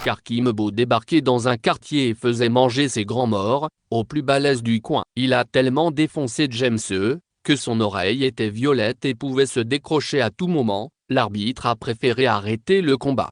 car Kimbo débarquait dans un quartier et faisait manger ses grands morts, au plus balèze du coin. Il a tellement défoncé James que son oreille était violette et pouvait se décrocher à tout moment. L'arbitre a préféré arrêter le combat.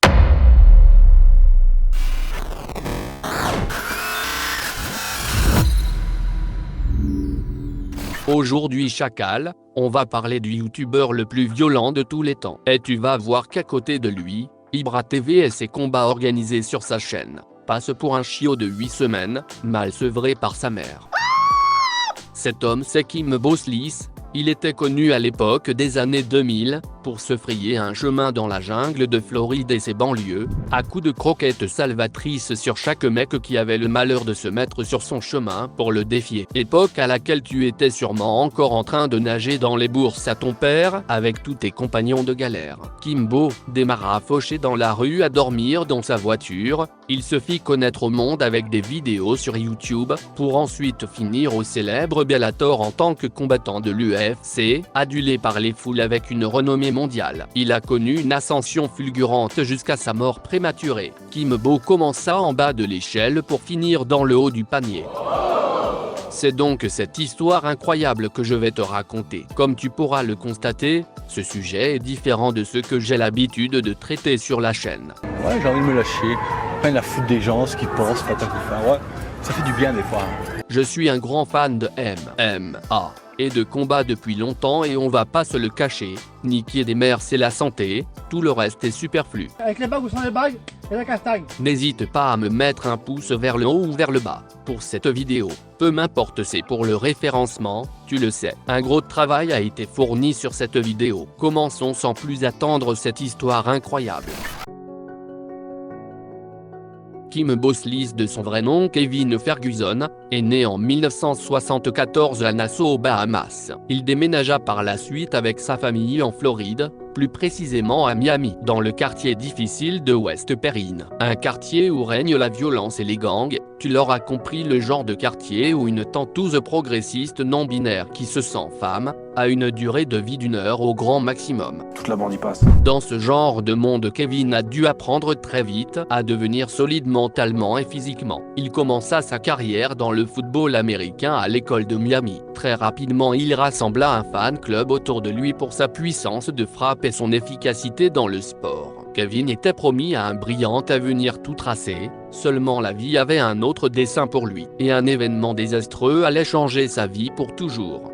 Aujourd'hui Chacal, on va parler du youtubeur le plus violent de tous les temps. Et tu vas voir qu'à côté de lui, Ibra TV et ses combats organisés sur sa chaîne passe pour un chiot de 8 semaines, mal sevré par sa mère. Cet homme c'est Kimbo Slice. Il était connu à l'époque des années 2000, pour se frayer un chemin dans la jungle de Floride et ses banlieues, à coups de croquettes salvatrices sur chaque mec qui avait le malheur de se mettre sur son chemin pour le défier. Époque à laquelle tu étais sûrement encore en train de nager dans les bourses à ton père, avec tous tes compagnons de galère. Kimbo démarra fauché dans la rue à dormir dans sa voiture. Il se fit connaître au monde avec des vidéos sur YouTube, pour ensuite finir au célèbre Bellator en tant que combattant de l'UFC, adulé par les foules avec une renommée mondiale. Il a connu une ascension fulgurante jusqu'à sa mort prématurée. Kimbo commença en bas de l'échelle pour finir dans le haut du panier. C'est donc cette histoire incroyable que je vais te raconter. Comme tu pourras le constater, ce sujet est différent de ce que j'ai l'habitude de traiter sur la chaîne. Ouais, j'ai envie de me lâcher, pas la foutre des gens, ce qu'ils pensent, pas tant qu'ils font. Ouais, ça fait du bien des fois. Je suis un grand fan de MMA et de combat depuis longtemps et on va pas se le cacher, niquer des mères c'est la santé, tout le reste est superflu. Avec les bagues ou sans les bagues, et la castagne. N'hésite pas à me mettre un pouce vers le haut ou vers le bas, pour cette vidéo, peu m'importe c'est pour le référencement, tu le sais. Un gros travail a été fourni sur cette vidéo. Commençons sans plus attendre cette histoire incroyable. Kimbo Slice, de son vrai nom Kevin Ferguson, est né en 1974 à Nassau aux Bahamas. Il déménagea par la suite avec sa famille en Floride, plus précisément à Miami, dans le quartier difficile de West Perrine. Un quartier où règne la violence et les gangs, tu l'auras compris, le genre de quartier où une tentouse progressiste non-binaire qui se sent femme, a une durée de vie d'1 heure au grand maximum. Toute la bande y passe. Dans ce genre de monde, Kevin a dû apprendre très vite à devenir solide mentalement et physiquement. Il commença sa carrière dans le football américain à l'école de Miami. Très rapidement il rassembla un fan club autour de lui pour sa puissance de frappe et son efficacité dans le sport. Kevin était promis à un brillant avenir tout tracé, seulement la vie avait un autre dessein pour lui, et un événement désastreux allait changer sa vie pour toujours.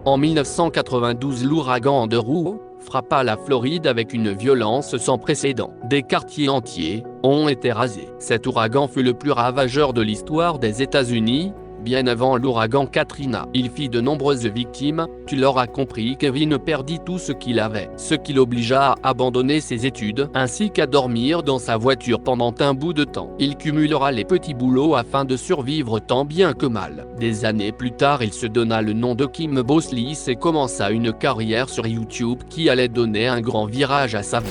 En 1992, l'ouragan Andrew frappa la Floride avec une violence sans précédent. Des quartiers entiers ont été rasés. Cet ouragan fut le plus ravageur de l'histoire des États-Unis, bien avant l'ouragan Katrina. Il fit de nombreuses victimes, tu l'auras compris. Kevin perdit tout ce qu'il avait, ce qui l'obligea à abandonner ses études, ainsi qu'à dormir dans sa voiture pendant un bout de temps. Il cumulera les petits boulots afin de survivre tant bien que mal. Des années plus tard, il se donna le nom de Kimbo Slice et commença une carrière sur YouTube qui allait donner un grand virage à sa vie.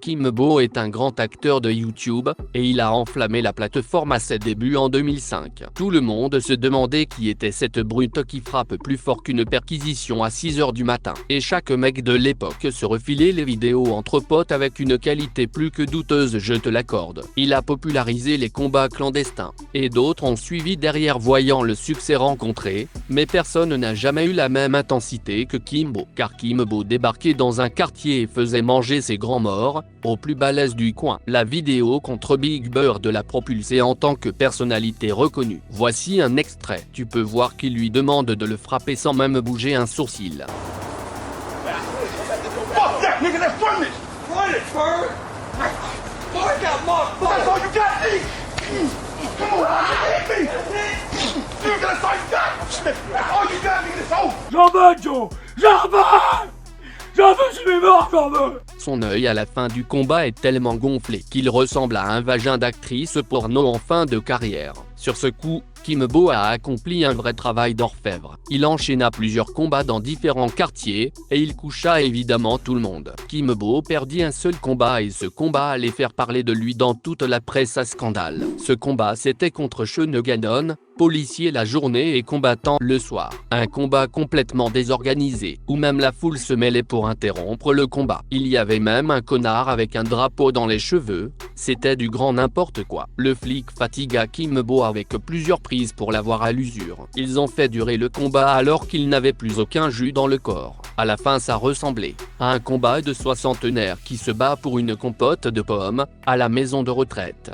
Kimbo est un grand acteur de YouTube, et il a enflammé la plateforme à ses débuts en 2005. Tout le monde se demandait qui était cette brute qui frappe plus fort qu'une perquisition à 6 h du matin. Et chaque mec de l'époque se refilait les vidéos entre potes avec une qualité plus que douteuse, je te l'accorde. Il a popularisé les combats clandestins, et d'autres ont suivi derrière voyant le succès rencontré, mais personne n'a jamais eu la même intensité que Kimbo. Car Kimbo débarquait dans un quartier et faisait manger ses grands morts, au plus balèze du coin. La vidéo contre Big Bird l'a propulsé en tant que personnalité reconnue. Voici un extrait. Tu peux voir qu'il lui demande de le frapper sans même bouger un sourcil. J'en veux, Joe! J'en veux! J'en veux, je suis mort, j'en veux! Son œil à la fin du combat est tellement gonflé qu'il ressemble à un vagin d'actrice porno en fin de carrière. Sur ce coup, Kimbo a accompli un vrai travail d'orfèvre. Il enchaîna plusieurs combats dans différents quartiers, et il coucha évidemment tout le monde. Kimbo perdit un seul combat et ce combat allait faire parler de lui dans toute la presse à scandale. Ce combat c'était contre Sean Gannon, policier la journée et combattant le soir. Un combat complètement désorganisé, où même la foule se mêlait pour interrompre le combat. Il y avait même un connard avec un drapeau dans les cheveux, c'était du grand n'importe quoi. Le flic fatigua Kimbo avec plusieurs prises pour l'avoir à l'usure. Ils ont fait durer le combat alors qu'il n'avait plus aucun jus dans le corps. À la fin ça ressemblait à un combat de soixantenaire qui se bat pour une compote de pommes, à la maison de retraite.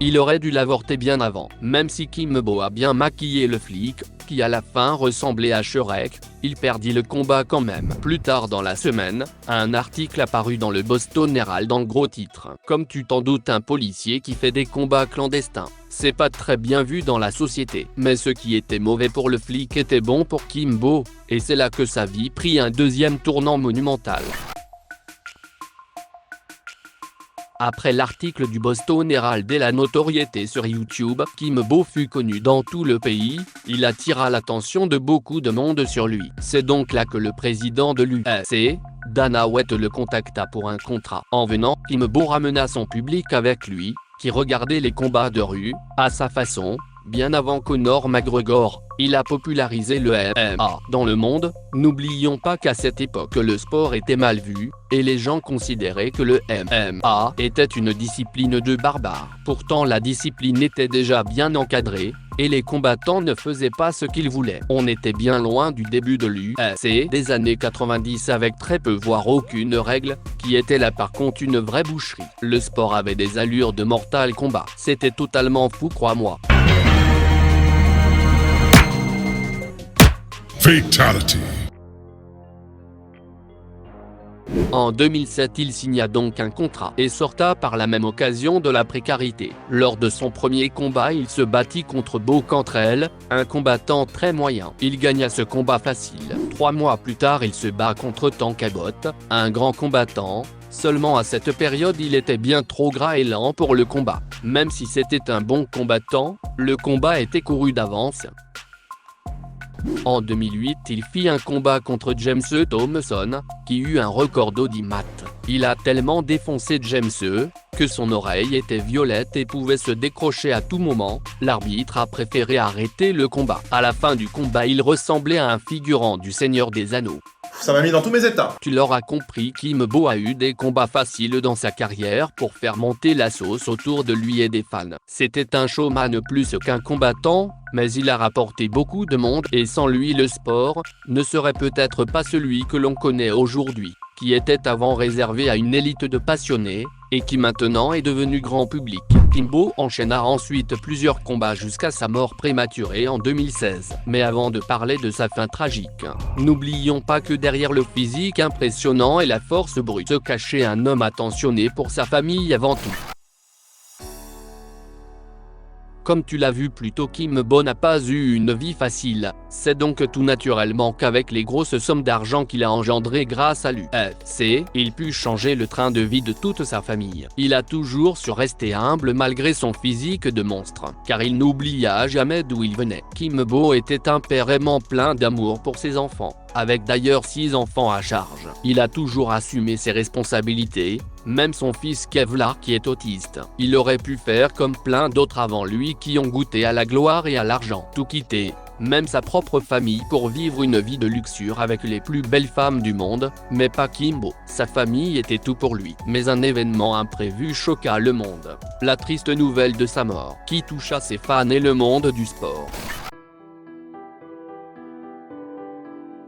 Il aurait dû l'avorter bien avant, même si Kimbo a bien maquillé le flic, qui à la fin ressemblait à Shrek, il perdit le combat quand même. Plus tard dans la semaine, un article apparut dans le Boston Herald en gros titre. Comme tu t'en doutes, un policier qui fait des combats clandestins. C'est pas très bien vu dans la société. Mais ce qui était mauvais pour le flic était bon pour Kimbo, et c'est là que sa vie prit un deuxième tournant monumental. Après l'article du Boston Herald et la notoriété sur YouTube, Kimbo fut connu dans tout le pays, il attira l'attention de beaucoup de monde sur lui. C'est donc là que le président de l'UFC, Dana White le contacta pour un contrat. En venant, Kimbo ramena son public avec lui, qui regardait les combats de rue, à sa façon. Bien avant Conor McGregor, il a popularisé le MMA dans le monde. N'oublions pas qu'à cette époque le sport était mal vu, et les gens considéraient que le MMA était une discipline de barbares. Pourtant la discipline était déjà bien encadrée, et les combattants ne faisaient pas ce qu'ils voulaient. On était bien loin du début de l'UFC des années 90 avec très peu voire aucune règle, qui était là par contre une vraie boucherie. Le sport avait des allures de Mortal Kombat. C'était totalement fou, crois-moi. Fatality. En 2007 il signa donc un contrat et sorta par la même occasion de la précarité. Lors de son premier combat il se battit contre Bo Cantrell, un combattant très moyen. Il gagna ce combat facile. 3 mois plus tard il se bat contre Tank Abbott, un grand combattant. Seulement à cette période il était bien trop gras et lent pour le combat. Même si c'était un bon combattant, le combat était couru d'avance. En 2008 il fit un combat contre James Thompson, qui eut un record d'audimat. Il a tellement défoncé James que son oreille était violette et pouvait se décrocher à tout moment. L'arbitre a préféré arrêter le combat. À la fin du combat il ressemblait à un figurant du Seigneur des Anneaux. Ça m'a mis dans tous mes états. Tu l'auras compris, Kimbo a eu des combats faciles dans sa carrière pour faire monter la sauce autour de lui et des fans. C'était un showman plus qu'un combattant, mais il a rapporté beaucoup de monde et sans lui le sport ne serait peut-être pas celui que l'on connaît aujourd'hui, qui était avant réservé à une élite de passionnés, et qui maintenant est devenu grand public. Kimbo enchaîna ensuite plusieurs combats jusqu'à sa mort prématurée en 2016. Mais avant de parler de sa fin tragique, n'oublions pas que derrière le physique impressionnant et la force brute se cachait un homme attentionné pour sa famille avant tout. Comme tu l'as vu plus tôt, Kimbo n'a pas eu une vie facile, c'est donc tout naturellement qu'avec les grosses sommes d'argent qu'il a engendrées grâce à l'UFC, il put changer le train de vie de toute sa famille. Il a toujours su rester humble malgré son physique de monstre, car il n'oublia jamais d'où il venait. Kimbo était un père aimant plein d'amour pour ses enfants, avec d'ailleurs 6 enfants à charge. Il a toujours assumé ses responsabilités, même son fils Kevlar qui est autiste. Il aurait pu faire comme plein d'autres avant lui qui ont goûté à la gloire et à l'argent, tout quitter, même sa propre famille pour vivre une vie de luxure avec les plus belles femmes du monde, mais pas Kimbo. Sa famille était tout pour lui. Mais un événement imprévu choqua le monde. La triste nouvelle de sa mort, qui toucha ses fans et le monde du sport.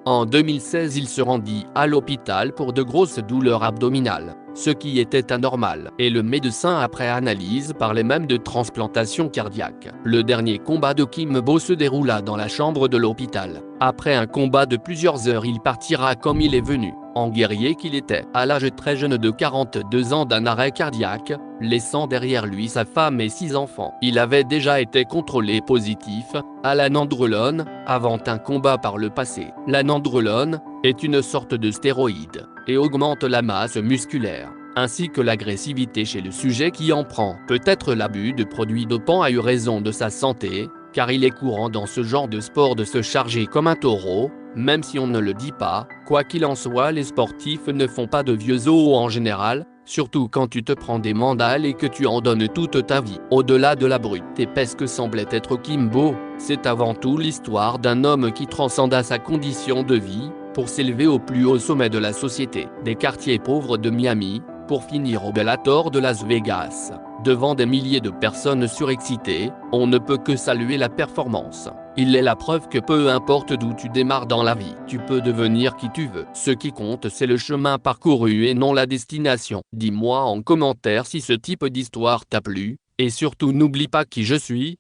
En 2016 il se rendit à l'hôpital pour de grosses douleurs abdominales, ce qui était anormal, et le médecin après analyse parlait même de transplantation cardiaque. Le dernier combat de Kimbo se déroula dans la chambre de l'hôpital. Après un combat de plusieurs heures il partira comme il est venu, en guerrier qu'il était, à l'âge très jeune de 42 ans d'un arrêt cardiaque, laissant derrière lui sa femme et 6 enfants. Il avait déjà été contrôlé positif à la nandrolone avant un combat par le passé. La nandrolone est une sorte de stéroïde et augmente la masse musculaire. ainsi que l'agressivité chez le sujet qui en prend. Peut-être l'abus de produits dopants a eu raison de sa santé, car il est courant dans ce genre de sport de se charger comme un taureau, même si on ne le dit pas. Quoi qu'il en soit, les sportifs ne font pas de vieux os en général, surtout quand tu te prends des mandales et que tu en donnes toute ta vie. Au-delà de la brute épaisse que semblait être Kimbo, c'est avant tout l'histoire d'un homme qui transcenda sa condition de vie, pour s'élever au plus haut sommet de la société, des quartiers pauvres de Miami, pour finir au Bellator de Las Vegas. Devant des milliers de personnes surexcitées, on ne peut que saluer la performance. Il est la preuve que peu importe d'où tu démarres dans la vie, tu peux devenir qui tu veux. Ce qui compte, c'est le chemin parcouru et non la destination. Dis-moi en commentaire si ce type d'histoire t'a plu, et surtout n'oublie pas qui je suis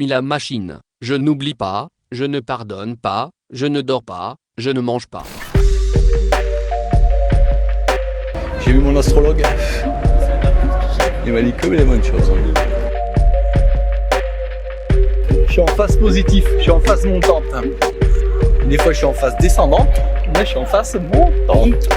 la machine. Je n'oublie pas, je ne pardonne pas, je ne dors pas, je ne mange pas. J'ai vu mon astrologue. Il m'a dit que les bonnes choses. Je suis en phase positif, je suis en phase montante. Des fois je suis en phase descendante, mais je suis en phase montante.